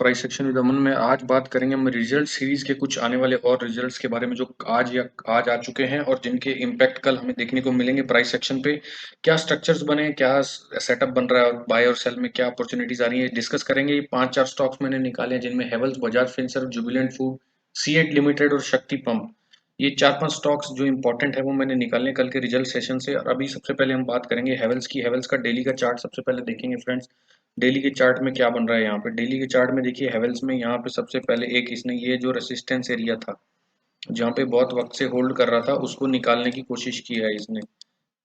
Price section with अमन में आज बात करेंगे हम रिजल्ट सीरीज के कुछ आने वाले और रिजल्ट्स के बारे में जो आज आ चुके हैं और जिनके इम्पैक्ट कल हमें देखने को मिलेंगे प्राइस सेक्शन पे। क्या स्ट्रक्चर्स बने, क्या सेटअप बन रहा है और बाय और सेल में क्या अपॉर्चुनिटीज आ रही है, डिस्कस करेंगे। ये 5-4 स्टॉक्स मैंने निकाले हैं जिनमें Havells, Bajaj Finserv, Jubilant food, CEAT limited और शक्ति पंप। ये 4-5 स्टॉक्स जो इंपॉर्टेंट है वो मैंने निकाले हैं कल के रिजल्ट सेशन से। और अभी सबसे पहले हम बात करेंगे हेवल्स की। हेवल्स का डेली का चार्ट सबसे पहले देखेंगे फ्रेंड्स। डेली के चार्ट में क्या बन रहा है यहाँ पे। डेली के चार्ट में देखिए हेवल्स में यहाँ पे सबसे पहले एक इसने ये जो रेसिस्टेंस एरिया था जहाँ पे बहुत वक्त से होल्ड कर रहा था उसको निकालने की कोशिश की है इसने।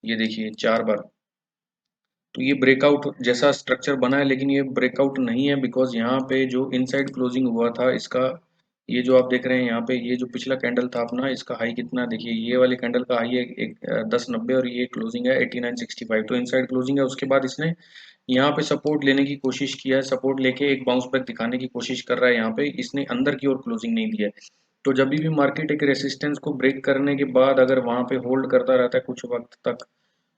ये देखिए 4 बार। तो ये ब्रेकआउट जैसा स्ट्रक्चर बना है लेकिन ये ब्रेकआउट नहीं है बिकॉज यहाँ पे जो इनसाइड क्लोजिंग हुआ था इसका, ये जो आप देख रहे हैं यहाँ पे, ये जो पिछला कैंडल था अपना, इसका हाई कितना है देखिए। ये वाले कैंडल का हाई है 1090 और ये क्लोजिंग है 8965। तो इनसाइड क्लोजिंग है। उसके बाद इसने यहाँ पे सपोर्ट लेने की कोशिश किया है, सपोर्ट लेके एक बाउंस बैक दिखाने की कोशिश कर रहा है। यहाँ पे इसने अंदर की ओर क्लोजिंग नहीं दिया है। तो जब भी मार्केट एक रेसिस्टेंस को ब्रेक करने के बाद अगर वहां पे होल्ड करता रहता है कुछ वक्त तक,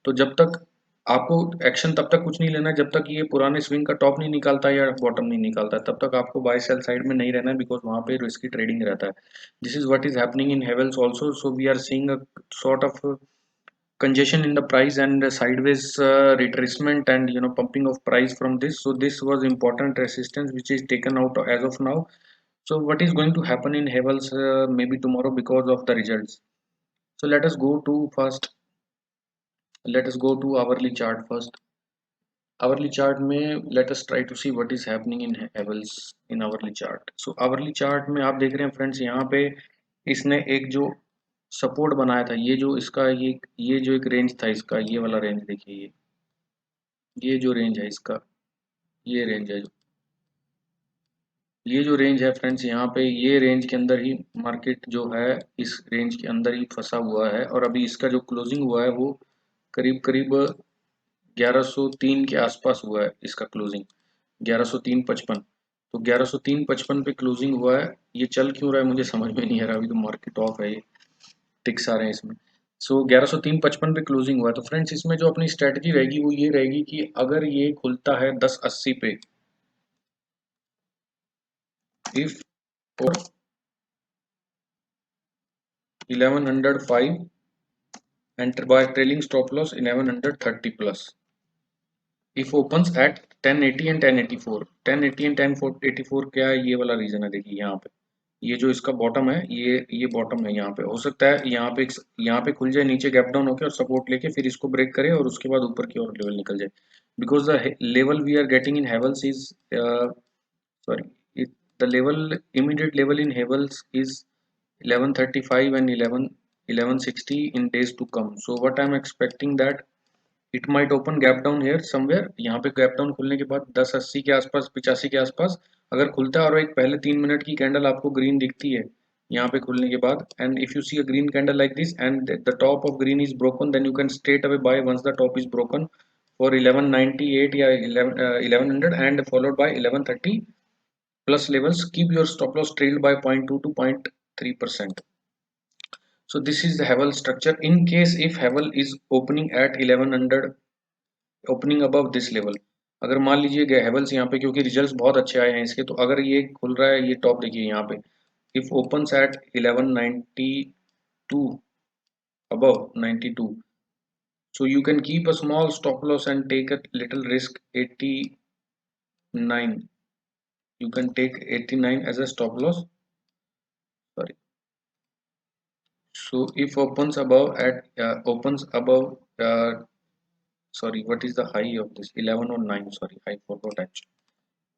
तो जब तक आपको एक्शन तब तक कुछ नहीं लेना है जब तक ये पुराने स्विंग का टॉप नहीं निकालता या बॉटम नहीं निकालता, तब तक आपको बाय सेल साइड में नहीं रहना है बिकॉज वहां पे रिस्की ट्रेडिंग रहता है। This is what is happening in Havells also. So we are seeing a sort of congestion in the price and sideways retracement and pumping of price from this. So this was important resistance which is taken out as of now. So what is going to happen in Havels maybe tomorrow because of the results. So let us go to hourly chart first. Hourly chart में let us try to see what is happening in Havels in hourly chart. So hourly chart में आप देख रहे हैं friends यहाँ पे इसने एक जो सपोर्ट बनाया था, ये जो इसका ये जो एक रेंज था इसका, ये वाला रेंज देखिए। ये जो रेंज है इसका, ये रेंज है, ये जो रेंज है फ्रेंड्स यहाँ पे, ये रेंज के अंदर ही मार्केट जो है इस रेंज के अंदर ही फंसा हुआ है। और अभी इसका जो क्लोजिंग हुआ है वो करीब करीब 1103 के आसपास हुआ है इसका क्लोजिंग, 1103.55। तो 1103.55 पे क्लोजिंग हुआ है। ये चल क्यों रहा है मुझे समझ में नहीं आ रहा, अभी तो मार्केट ऑफ है, ये टिक्स आ रहे हैं इसमें। सो 1103.55 पे क्लोजिंग हुआ है। तो फ्रेंड्स इसमें जो अपनी स्ट्रेटजी रहेगी वो ये रहेगी कि अगर ये खुलता है 1080 पे, if or 1105, enter by trailing stop loss 1130 plus. If opens at 1080 and 1084, 1080 and 1084 क्या है, ये वाला रीजन है देखिए यहाँ पे। ये जो इसका बॉटम है, ये बॉटम है। यहाँ पे हो सकता है यहाँ पे खुल जाए नीचे गैप डाउन होके और सपोर्ट लेके फिर इसको ब्रेक करे और उसके बाद ऊपर की ओर लेवल निकल जाए। Because the level we are getting in Havells is sorry, the level immediate level in Havels is 1135 and 1160 in days to come. So what I'm expecting that it might open gap down here somewhere। यहाँ पे gap down खुलने के बाद 1080 के आसपास, 85 के आसपास अगर खुलता है और एक पहले 3 मिनट की कैंडल आपको ग्रीन दिखती है यहाँ पे खुलने के बाद, and if you see a green candle like this and the top of green is broken, then you can straight away buy once the top is broken for 1198 या 1100 and followed by 1130 plus levels. Keep your stop loss trailed by 0.2 to 0.3%. So this is the Havel structure. In case if Havel is opening at 1100, opening above this level, अगर मान लीजिए हेवल्स यहाँ पे, क्योंकि results बहुत अच्छे आए हैं इसके, तो अगर ये खुल रहा है, ये टॉप देखिए यहाँ पे, if opens eight 1192 above 92, so you can keep a small stop loss and take a little risk 89, you can take 89 as a stop loss. Sorry. So if opens above sorry, what is the high of this? 11 or 9, sorry, I forgot actually.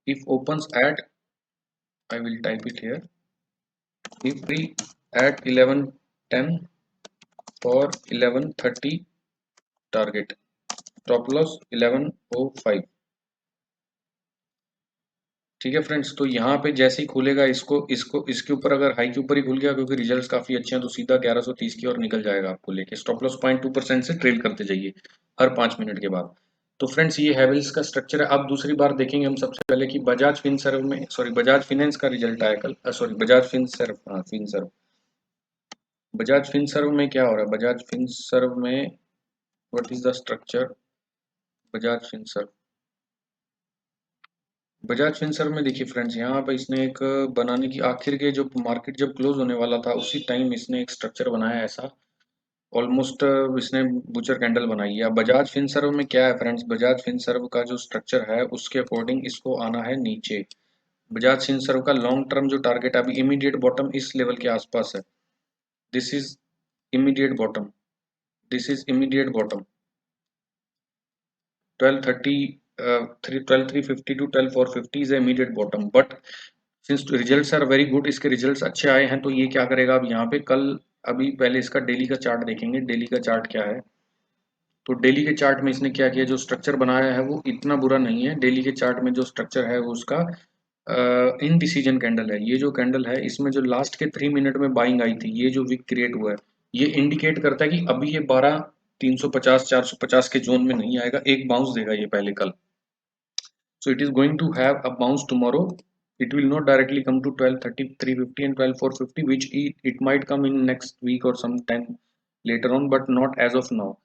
If opens at, I will type it here. If we at 1110 for 1130 target, stop loss 1105। ठीक है friends, तो यहाँ पे जैसे ही खुलेगा इसको इसको इसके ऊपर, अगर हाई के ऊपर ही खुल गया क्योंकि रिजल्ट्स काफी अच्छे हैं, तो सीधा 1130 की ओर निकल जाएगा आपको लेके। स्टॉप लॉस 0.2% से ट्रेल करते जाइए हर 5 मिनट के बाद। तो फ्रेंड्स ये हैवेल्स का स्ट्रक्चर है। अब दूसरी बार देखेंगे हम सबसे पहले कि बजाज फिनसर्व में, सॉरी बजाज फिनेंस का रिजल्ट आया कल, सॉरी बजाज फिनसर्व, हाँ फिनसर्व, बजाज फिनसर्व में क्या हो रहा है। बजाज फिनसर्व में what is the structure, Bajaj Finserv, Bajaj Finserv में देखिए फ्रेंड्स, यहाँ पे इसने एक बनाने की आखिर के जो मार्केट जब क्लोज होने वाला था उसी टाइम इसने एक स्ट्रक्चर बनाया ऐसा, ऑलमोस्ट इसने बुचर कैंडल बनाई है। अब बजाज फिनसर्व में क्या है फ्रेंड्स, बजाज फिनसर्व का जो स्ट्रक्चर है उसके अकॉर्डिंग इसको आना है नीचे। बजाज फिनसर्व का लॉन्ग टर्म जो टारगेट है अभी इमीडिएट बॉटम इस लेवल के आसपास है। This is immediate bottom, this is immediate bottom 1230, 12350 to 12450 is immediate bottom. But since results are very good, इसके रिजल्ट्स अच्छे आए हैं, तो ये क्या करेगा अब यहाँ पे कल, अभी पहले इसका डेली का चार्ट देखेंगे, डेली का चार्ट क्या है। तो डेली के चार्ट में इसने क्या किया, जो स्ट्रक्चर बनाया है वो इतना बुरा नहीं है। डेली के चार्ट में जो स्ट्रक्चर है वो उसका इनडिसीजन कैंडल है। ये जो कैंडल है इसमें जो लास्ट के 3 मिनट में बाइंग आई थी, ये जो विक क्रिएट हुआ है, ये इंडिकेट करता है कि अभी ये 12 350 450 के जोन में नहीं आएगा, एक बाउंस देगा ये पहले कल। So it is going to have a bounce tomorrow. It will not directly come to 1230 350 and 12450, which it might come in next week or sometime later on, but not as of now.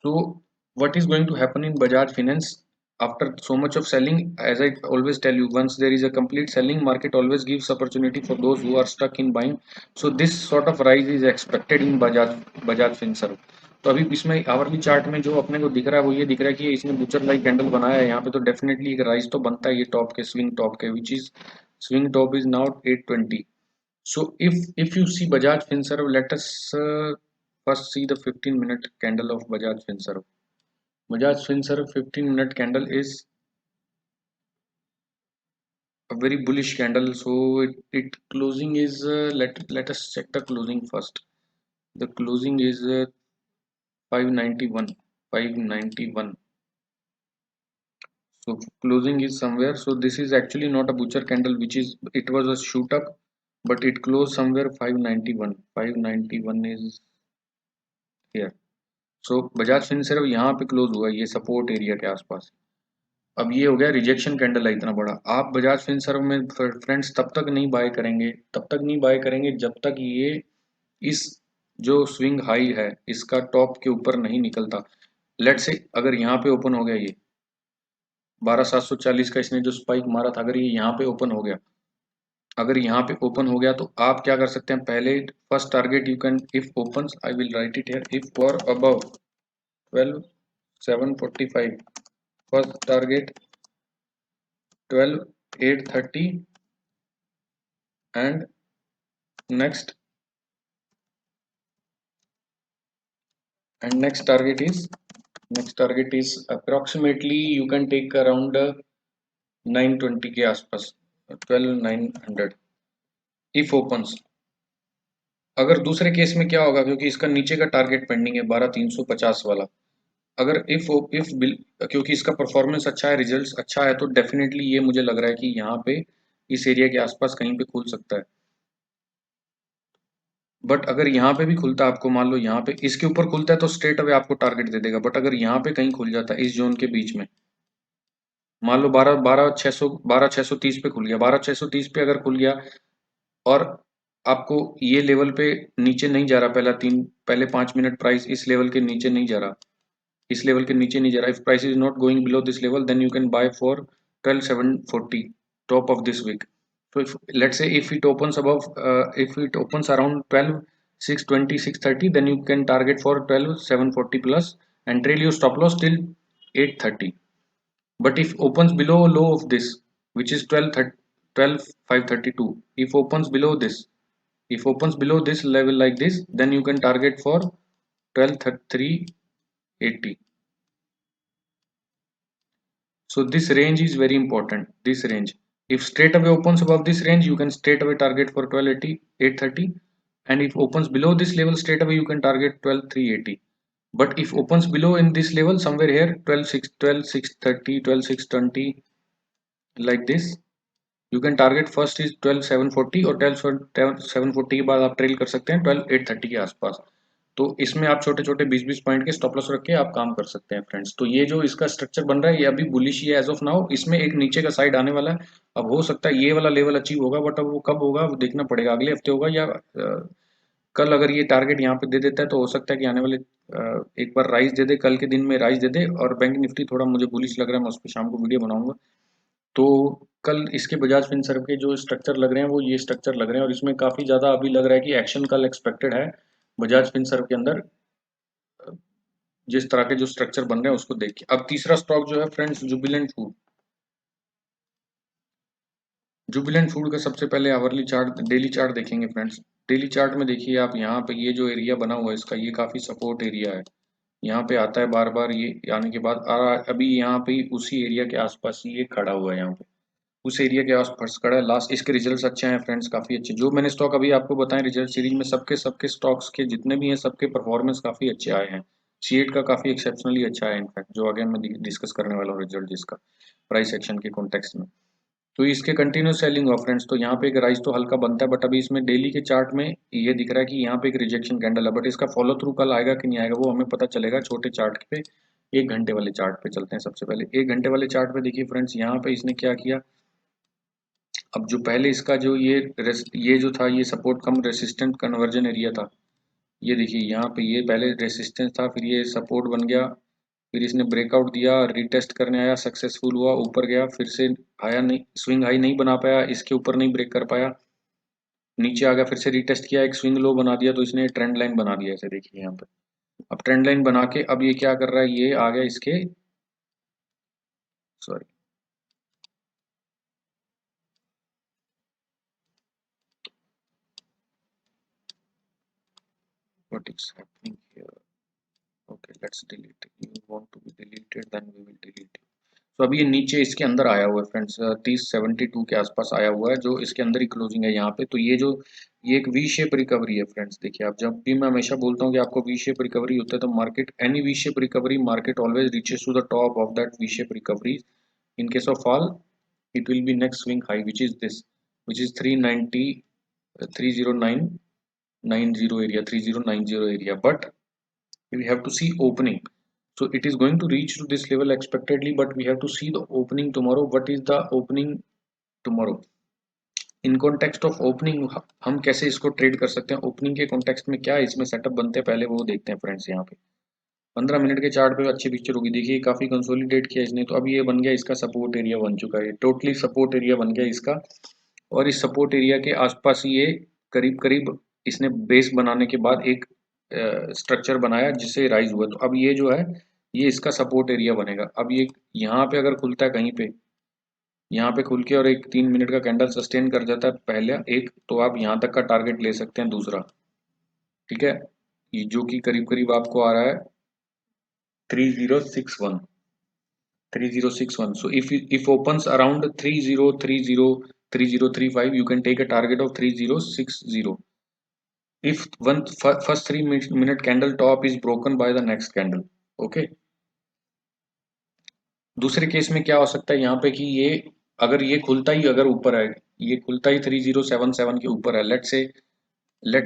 So what is going to happen in Bajaj Finance after so much of selling? As I always tell you, once there is a complete selling, market always gives opportunity for those who are stuck in buying. So this sort of rise is expected in Bajaj Finserv. तो अभी इसमें hourly chart में जो अपने को दिख रहा है वो ये दिख रहा है कि इसने बुचर लाइक कैंडल बनाया है यहाँ पे, तो डेफिनेटली एक राइज तो बनता है ये टॉप के, स्विंग टॉप के, which is swing top is now 820. So if you see Bajaj Finserv, let us first see the 15-minute candle of Bajaj Finserv. Bajaj Finserv 15-minute candle is a very bullish candle. So it closing is let us check the closing first. The closing is 591, 591. So closing is somewhere. So this is actually not a butcher candle, which is, it was a shoot up, but it closed somewhere 591. 591 is here. So Bajaj Finserv यहाँ पे close हुआ है ये support area के आसपास। अब ये हो गया रिजेक्शन कैंडल है इतना बड़ा। आप बजाज फिनसर्व में फ्रेंड्स तब तक नहीं बाय करेंगे, तब तक नहीं बाय करेंगे जब तक ये इस जो स्विंग हाई है इसका टॉप के ऊपर नहीं निकलता। लेट से अगर यहाँ पे ओपन हो गया ये 12740 का इसने जो स्पाइक मारा था, अगर ये यहाँ पे ओपन हो गया, अगर यहाँ पे ओपन हो गया तो आप क्या कर सकते हैं, पहले first target you can, if opens, I will write it here, if for above 12745, first target 12830 and next next target is approximately you can take around 920 के आसपास, 12900 इफ ओपन्स। अगर दूसरे केस में क्या होगा, क्योंकि इसका नीचे का टारगेट पेंडिंग है 12350 वाला, अगर इफ बिल, क्योंकि इसका परफॉर्मेंस अच्छा है, रिजल्ट्स अच्छा है, तो डेफिनेटली ये मुझे लग रहा है कि यहाँ पे इस एरिया के आसपास कहीं पे खुल सकता है। बट अगर यहाँ पे भी खुलता है, आपको मान लो यहाँ पे इसके ऊपर खुलता है तो स्ट्रेट अवे आपको टारगेट दे देगा। बट अगर यहाँ पे कहीं खुल जाता है इस जोन के बीच में, मान लो 12 630 पे खुल गया, 12 630 पे अगर खुल गया और आपको ये लेवल पे नीचे नहीं जा रहा, पहले 5 मिनट प्राइस इस लेवल के नीचे नहीं जा रहा, इस लेवल के नीचे नहीं जा रहा, if price is not going below this level then you can buy for 12740 top of this week. So if let's say if it opens above, if it opens around 12 620 630, then you can target for 12740 plus and trail your stop loss till 830. But if opens below low of this, which is 12532, if opens below this, if opens below this level like this, then you can target for 12380. So this range is very important, this range. If straight away opens above this range, you can straight away target for 1280 830, and if opens below this level straight away you can target 12380. But if opens below in this level somewhere here 12630 12620 like this, you can target first is 12740 और 12740 के बाद आप trail कर सकते हैं 12830 के आसपास। तो इसमें आप छोटे छोटे 20-20 पॉइंट के स्टॉप लॉस रख के आप काम कर सकते हैं फ्रेंड्स। तो ये जो इसका स्ट्रक्चर बन रहा है ये अभी बुलिश ही है एज ऑफ नाउ, इसमें एक नीचे का साइड आने वाला है। अब हो सकता है ये वाला लेवल अचीव होगा, बट अब वो कब होगा वो देखना पड़ेगा, अगले हफ्ते होगा या कल। अगर ये टारगेट यहाँ पे दे देता है तो हो सकता है कि आने वाले एक बार राइज दे दे, कल के दिन में राइज दे दे। और बैंक निफ्टी थोड़ा मुझे बुलिश लग रहा है, मैं उस पर शाम को वीडियो बनाऊंगा। तो कल इसके बजाज फिनसर्व के जो स्ट्रक्चर लग रहे हैं वो ये स्ट्रक्चर लग रहे हैं और इसमें काफ़ी ज़्यादा अभी लग रहा है कि एक्शन कल एक्सपेक्टेड है बजाज फिनसर्व के अंदर, जिस तरह के जो स्ट्रक्चर बन रहे हैं उसको देख के। अब तीसरा स्टॉक जो है friends, Jubilant food. Jubilant food का सबसे पहले आवरली चार्ट, डेली चार्ट देखेंगे फ्रेंड्स। डेली चार्ट में देखिए आप, यहाँ पे ये जो एरिया बना हुआ है इसका, ये काफ़ी सपोर्ट एरिया है। यहाँ पे आता है बार बार, ये आने के बाद अभी यहाँ पे उसी एरिया के आसपास ये खड़ा हुआ है, यहाँ पे उस एरिया के आसपास खड़ा है लास्ट। इसके रिजल्ट्स अच्छे हैं फ्रेंड्स, काफ़ी अच्छे। जो मैंने स्टॉक अभी आपको बताए रिजल्ट सीरीज में, सबके सबके स्टॉक्स के जितने भी हैं सबके परफॉर्मेंस काफ़ी अच्छे आए हैं। सीएट का काफ़ी एक्सेप्शनली अच्छा है इनफैक्ट, जो आगे मैं डिस्कस करने वाला हूँ रिजल्ट जिसका, प्राइस एक्शन के कॉन्टेक्स्ट में। तो इसके कंटिन्यूस सेलिंग हुआ फ्रेंड्स, तो यहाँ पे एक राइज तो हल्का बनता है, बट अभी इसमें डेली के चार्ट में ये दिख रहा है कि यहाँ पे एक रिजेक्शन कैंडल है, बट इसका फॉलो थ्रू कल आएगा कि नहीं आएगा वो हमें पता चलेगा छोटे चार्ट पे। एक घंटे वाले चार्ट पे चलते हैं सबसे पहले। एक घंटे वाले चार्ट पे देखिए फ्रेंड्स, यहाँ पे इसने क्या किया। अब जो पहले इसका जो ये जो था, ये सपोर्ट कम रेसिस्टेंट कन्वर्जन एरिया था। ये देखिए यहाँ पे ये पहले रेसिस्टेंस था, फिर ये सपोर्ट बन गया, फिर इसने ब्रेकआउट दिया, रीटेस्ट करने आया, सक्सेसफुल हुआ, ऊपर गया, फिर से आया नहीं, स्विंग हाई नहीं बना पाया, इसके ऊपर नहीं ब्रेक कर पाया, नीचे आ गया, फिर से रीटेस्ट किया, एक स्विंग लो बना दिया, तो इसने ट्रेंड लाइन बना दिया ऐसे देखिए यहाँ पे। अब ट्रेंड लाइन बना के अब ये क्या कर रहा है, ये आ गया इसके, sorry, what is happening here, okay let's delete, you want to be deleted then we will delete. तो अभी ये नीचे इसके अंदर आया हुआ है फ्रेंड्स, 3072 के आसपास आया हुआ है, जो इसके अंदर ही क्लोजिंग है यहाँ पे। तो ये जो, ये एक वी शेप रिकवरी है फ्रेंड्स। देखिए आप, जब भी मैं हमेशा बोलता हूँ कि आपको वी शेप रिकवरी होता है तो market, any V shape recovery, market always reaches to the top of that V shape recovery. In case of fall it will be next swing high, which is this, which is 390, 30990 area, 3090 area, but we have to see opening. So it is going to reach to this level expectedly, but we have to see the opening tomorrow. What is the opening tomorrow? In context of opening हम कैसे इसको trade कर सकते हैं, opening के context में क्या इसमें सेटअप बनते हैं पहले वो देखते हैं फ्रेंड्स। यहाँ पे 15 मिनट के चार्ट पे अच्छी पिक्चर होगी। देखिए काफी कंसोलिडेट किया इसने, तो अब ये बन गया इसका सपोर्ट एरिया, बन चुका है टोटली सपोर्ट एरिया बन गया इसका। और इस सपोर्ट एरिया के आसपास ये करीब करीब इसने बेस बनाने के बाद एक स्ट्रक्चर बनाया जिससे राइज हुआ। तो अब ये जो है, ये इसका सपोर्ट एरिया बनेगा। अब ये यहाँ पे अगर खुलता है कहीं पे, यहाँ पे खुल के और एक 3 मिनट का कैंडल सस्टेन कर जाता है पहले एक, तो आप यहाँ तक का टारगेट ले सकते हैं दूसरा, ठीक है, ये जो कि करीब करीब आपको आ रहा है 3061, 3061। So if opens around 3030, 3035, you can take a target of 3060 if one first 3 minute candle top is broken by the next candle। Okay, दूसरे केस में क्या हो सकता है यहाँ पे कि ये, अगर ये खुलता ही अगर ऊपर है, ये खुलता ही 3077 के ऊपर है, let's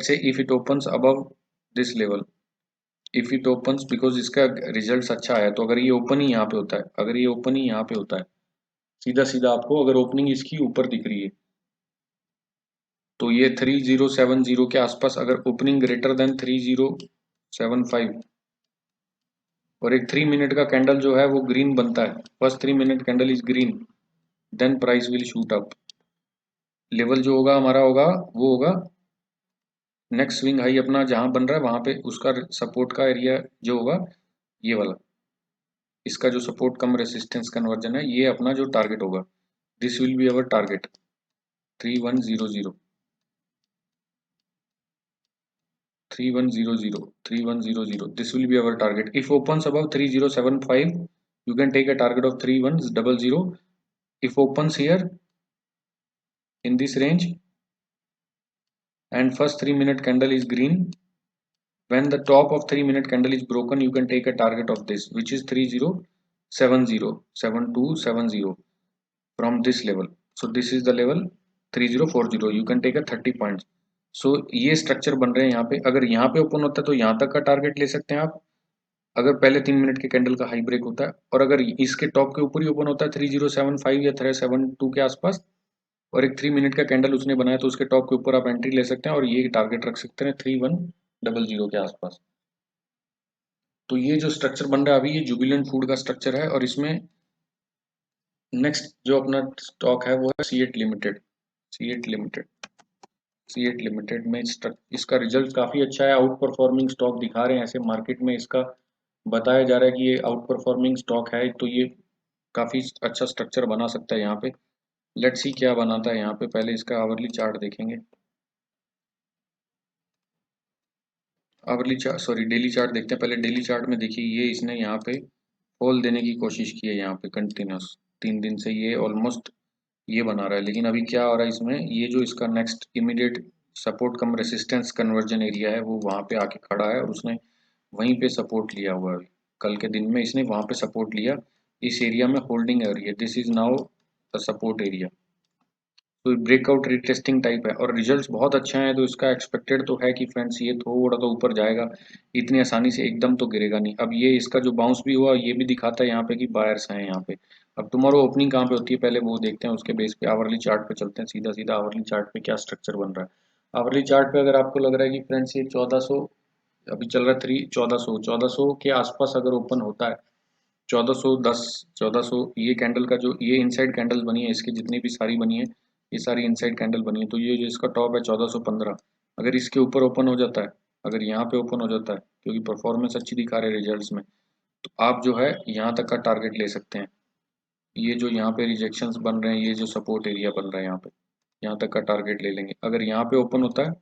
say if it opens above this level, if it opens, because इसका रिजल्ट अच्छा है, तो अगर ये ओपन ही यहाँ पे होता है, अगर ये ओपन ही यहाँ पे होता है, सीधा सीधा आपको अगर ओपनिंग इसकी ऊपर दिख रही है, तो ये 3070 के आसपास अगर ओपनिंग ग्रेटर देन 3075 और एक 3 मिनट का कैंडल जो है वो ग्रीन बनता है, first 3 minute candle is green, then price will shoot up. Level जो होगा हमारा होगा, वो होगा नेक्स्ट स्विंग हाई अपना जहां बन रहा है वहां पे, उसका सपोर्ट का एरिया जो होगा ये वाला, इसका जो सपोर्ट कम रेसिस्टेंस कन्वर्जन है, ये अपना जो टारगेट होगा, this will be our target 3100, 3100, 3100, this will be our target. If opens above 3075, you can take a target of 3100. If opens here in this range and first 3 minute candle is green, when the top of 3 minute candle is broken, you can take a target of this, which is 3070, 7270 from this level. So this is the level 3040, you can take a 30 points. So ये structure बन रहे हैं यहाँ पे, अगर यहाँ पे open होता है तो यहाँ तक का टारगेट ले सकते हैं आप, अगर पहले 3 मिनट के कैंडल का हाई ब्रेक होता है, और अगर इसके टॉप के ऊपर ही ओपन होता है 3075 या 372 के आसपास, और एक 3 मिनट का कैंडल उसने बनाया, तो उसके टॉप के ऊपर आप एंट्री ले सकते हैं और ये टारगेट रख सकते हैं 3100 के आसपास। तो ये जो स्ट्रक्चर बन रहा है अभी, ये जुबिलेंट फूड का स्ट्रक्चर है, और इसमें नेक्स्ट जो अपना स्टॉक है वो है CEAT limited. CEAT limited CEAT limited में इसका रिजल्ट काफ़ी अच्छा है, आउट परफॉर्मिंग स्टॉक दिखा रहे हैं ऐसे मार्केट में। इसका बताया जा रहा है कि ये आउट परफॉर्मिंग स्टॉक है, तो ये काफ़ी अच्छा स्ट्रक्चर बना सकता है यहाँ पे। लेट्स सी क्या बनाता है यहाँ पे। पहले इसका आवरली चार्ट देखेंगे। Hourly chart, sorry daily chart देखते हैं पहले। डेली चार्ट में देखिए ये इसने यहाँ पे होल देने की कोशिश की है यहाँ पे कंटिन्यूस। 3 दिन से ये ऑलमोस्ट ये बना रहा है, लेकिन अभी क्या हो रहा है इसमें, ये जो इसका नेक्स्ट इमीडिएट सपोर्ट कम रेसिस्टेंस कन्वर्जन एरिया है वो वहाँ पे आके खड़ा है, और उसने वहीं पे सपोर्ट लिया हुआ है। कल के दिन में इसने वहाँ पे सपोर्ट लिया, इस एरिया में holding area, this is now the support area. तो ब्रेकआउट रिटेस्टिंग टाइप है और रिजल्ट्स बहुत अच्छे हैं, तो इसका एक्सपेक्टेड तो है कि फ्रेंड्स ये थोड़ा तो ऊपर जाएगा, इतनी आसानी से एकदम तो गिरेगा नहीं। अब ये इसका जो बाउंस भी हुआ ये भी दिखाता है यहाँ पे कि बायर्स हैं यहाँ पे। अब टुमारो ओपनिंग कहाँ पे होती है पहले वो देखते हैं, उसके बेस पे आवरली चार्ट पे चलते हैं सीधा सीधा। आवरली चार्ट पे क्या स्ट्रक्चर बन रहा है। आवरली चार्ट पे अगर आपको लग रहा है कि फ्रेंड्स ये 1400 अभी चल रहा है, 1400 के आसपास अगर ओपन होता है, 1410 1400 ये कैंडल का जो ये इनसाइड कैंडल बनी है, इसकी जितनी भी सारी बनी है ये सारी इनसाइड कैंडल बनी है, तो ये जो इसका टॉप है 1415, अगर इसके ऊपर ओपन हो जाता है, अगर यहाँ पे ओपन हो जाता है क्योंकि परफॉर्मेंस अच्छी दिखा रहे हैं रिजल्ट्स में, तो आप जो है यहाँ तक का टारगेट ले सकते हैं। ये जो यहाँ पे रिजेक्शंस बन रहे हैं, ये जो सपोर्ट एरिया बन रहा है यहाँ तक का टारगेट ले लेंगे। अगर यहाँ पे ओपन होता है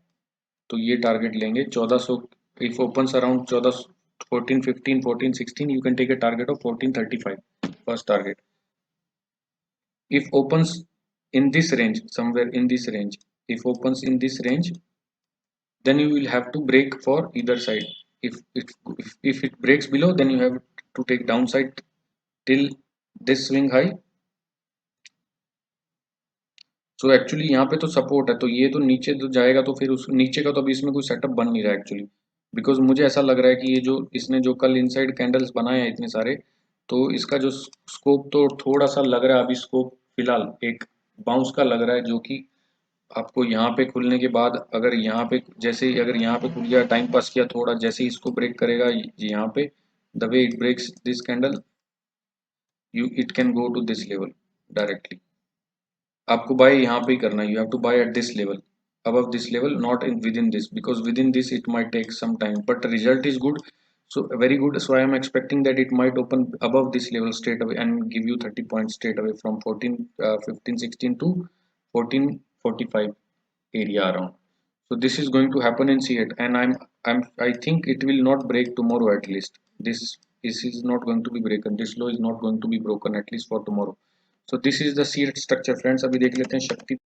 तो ये टारगेट लेंगे 1400। If opens around 14 14 15 14 16 you can take a target of 1435 first target। if opens in this range, somewhere in this range, if opens in this range, then you will have to break for either side। if it breaks below, then you have to take downside till this swing high। So actually यहाँ पे तो support है, तो ये तो नीचे तो जाएगा, तो फिर उस नीचे का तो अभी इसमें कोई सेटअप बन नहीं रहा है एक्चुअली। बिकॉज मुझे ऐसा लग रहा है कि ये जो इसने जो कल इनसाइड कैंडल्स बनाए हैं इतने सारे, तो इसका जो स्कोप तो थोड़ा सा लग रहा है अभी, स्कोप फिलहाल एक बाउंस का लग रहा है, जो कि आपको यहाँ पे खुलने के बाद अगर यहाँ पे जैसे ही अगर यहाँ पे खुल गया, टाइम पास किया थोड़ा, जैसे ही इसको ब्रेक करेगा यहाँ पे, the way it breaks this candle, you it can go to this level directly. आपको बाय यहाँ पे ही करना है, you have to buy at this level, above this level, not in within this, because within this it might take some time, but result is good, so very good. So I am expecting that it might open above this level straight away and give you 30 points straight away from 14 15 16 to 1445 area around. So this is going to happen in C8, and I think it will not break tomorrow at least. This is not going to be broken. This low is not going to be broken at least for tomorrow. So this is the C8 structure, friends। अभी देख लेते हैं शक्ति